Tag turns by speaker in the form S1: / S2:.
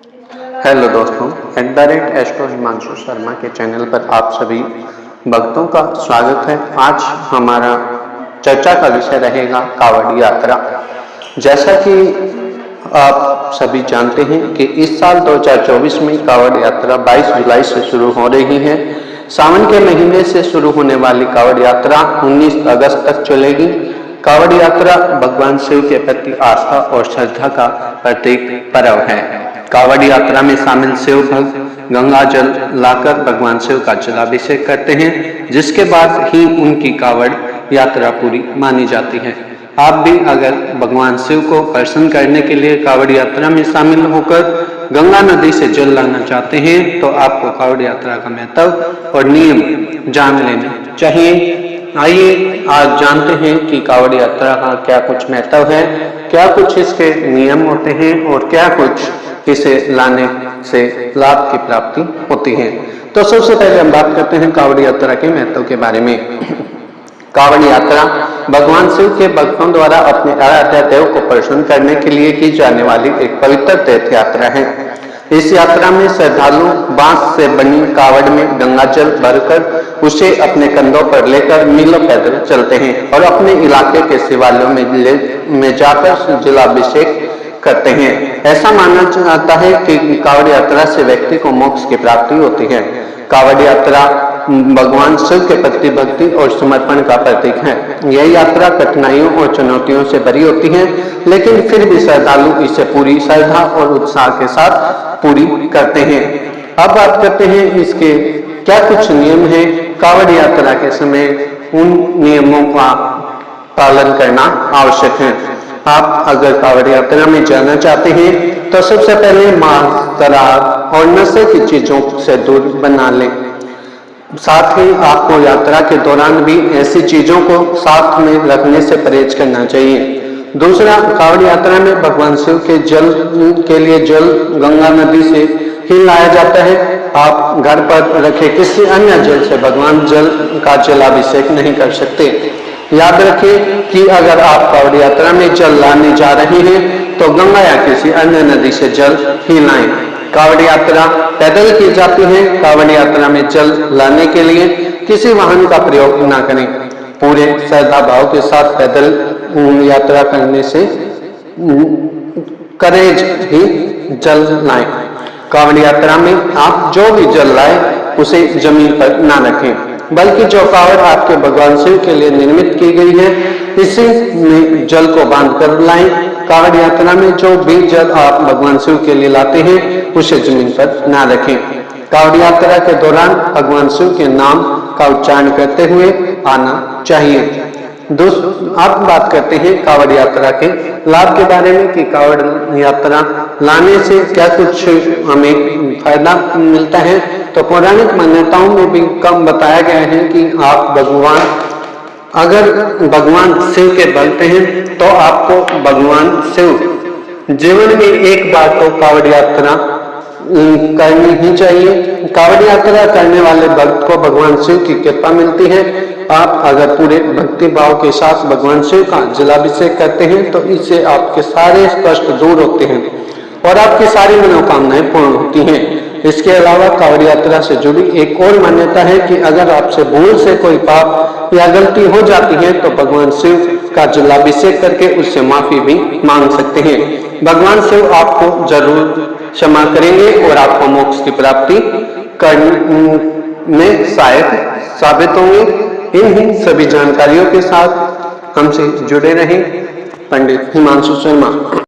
S1: Hello दोस्तों, @astro Himanshu Sharma के channel पर आप सभी भक्तों का स्वागत है। आज हमारा चर्चा का विषय रहेगा कावड़ यात्रा। जैसा कि आप सभी जानते हैं कि इस साल 2024 में कावड़ यात्रा 22 जुलाई से शुरू हो रही है। सावन के महीने से शुरू होने वाली कावड़ यात्रा 19 अगस्त तक चलेगी। कावड़ यात्रा भगवान शिव के प्रति आस्था और श्रद्धा का प्रतीक पर्व है। कावड़ यात्रा में शामिल शिव भक्त गंगा जल लाकर भगवान शिव का जलाभिषेक करते हैं, जिसके बाद ही उनकी कावड़ यात्रा पूरी मानी जाती है। आप भी अगर भगवान शिव को प्रसन्न करने के लिए कावड़ यात्रा में शामिल होकर गंगा नदी से जल लाना चाहते हैं, तो आपको कावड़ यात्रा का महत्व और नियम जान लेने चाहिए। आइए आज जानते हैं कि कावड़ यात्रा का क्या कुछ महत्व है, क्या कुछ इसके नियम होते हैं और क्या कुछ इसे लाने से लाभ की प्राप्ति होती है। तो सबसे पहले हम बात करते हैं कावड़ यात्रा के महत्व के बारे में। कावड़ यात्रा भगवान शिव के भक्तों द्वारा अपने आराध्य देव को प्रसन्न करने के लिए की जाने वाली एक पवित्र तीर्थ यात्रा है। इस यात्रा में श्रद्धालु बांस से बनी कावड़ में गंगा जल भरकर उसे अपने कंधों पर लेकर मीलों पैदल चलते हैं और अपने इलाके के शिवालयों में जाकर जलाभिषेक करते हैं। ऐसा माना जाता है कि कावड़ यात्रा से व्यक्ति को मोक्ष की प्राप्ति होती है। कावड़ यात्रा भगवान शिव के प्रति भक्ति और समर्पण का प्रतीक है। यह यात्रा कठिनाइयों और चुनौतियों से भरी होती है, लेकिन फिर भी श्रद्धालु इसे पूरी श्रद्धा और उत्साह के साथ पूरी करते हैं। अब बात करते हैं इसके क्या कुछ नियम है। कावड़ यात्रा के समय उन नियमों का पालन करना आवश्यक है। आप अगर कावड़ यात्रा में जाना चाहते हैं तो सबसे पहले मांस, शराब और नशे की चीजों से दूर बना लें। साथ ही आपको यात्रा के दौरान भी ऐसी चीजों को साथ में रखने से परहेज करना चाहिए। दूसरा, कावड़ यात्रा में भगवान शिव के जल के लिए जल गंगा नदी से ही लाया जाता है। आप घर पर रखे किसी अन्य जल से भगवान जल का जलाभिषेक नहीं कर सकते। याद रखें कि अगर आप कावड़ यात्रा में जल लाने जा रहे हैं तो गंगा या किसी अन्य नदी से जल ही लाएं। कावड़ यात्रा पैदल की जाती है। कावड़ यात्रा में जल लाने के लिए किसी वाहन का प्रयोग न करें। पूरे श्रद्धा भाव के साथ पैदल यात्रा करने से करेज ही जल लाएं। कावड़ यात्रा में आप जो भी जल लाए उसे जमीन पर ना रखें, बल्कि जो कावड़ आपके भगवान शिव के लिए निर्मित की गई है इसी में जल को बांध कर लाएं। कावड़ यात्रा में जो भी जल आप भगवान शिव के लिए लाते हैं उसे जमीन पर ना रखें। कावड़ यात्रा के दौरान भगवान शिव के नाम का उच्चारण करते हुए आना चाहिए। आप बात करते हैं कावड़ यात्रा के लाभ के बारे में कि कावड़ यात्रा लाने से क्या कुछ हमें फायदा मिलता है। तो पौराणिक मान्यताओं में भी कम बताया गया है कि आप अगर भगवान शिव के भक्त हैं तो आपको भगवान शिव जीवन में एक बार तो कावड़ यात्रा करनी ही चाहिए। कावड़ यात्रा करने वाले भक्त को भगवान शिव की कृपा मिलती है। आप अगर पूरे भक्ति भाव के साथ भगवान शिव का जलाभिषेक करते हैं तो इससे आपके सारे कष्ट दूर होते हैं और आपकी सारी मनोकामनाएं पूर्ण होती हैं। इसके अलावा कावड़ यात्रा से जुड़ी एक और मान्यता है कि अगर आपसे भूल से कोई पाप या गलती हो जाती है तो भगवान शिव का जलाभिषेक करके उससे माफी भी मांग सकते हैं। भगवान शिव आपको जरूर क्षमा करेंगे और आपको मोक्ष की प्राप्ति करने में सहायक साबित होंगे। इन सभी जानकारियों के साथ हमसे जुड़े रहें। पंडित हिमांशु शर्मा।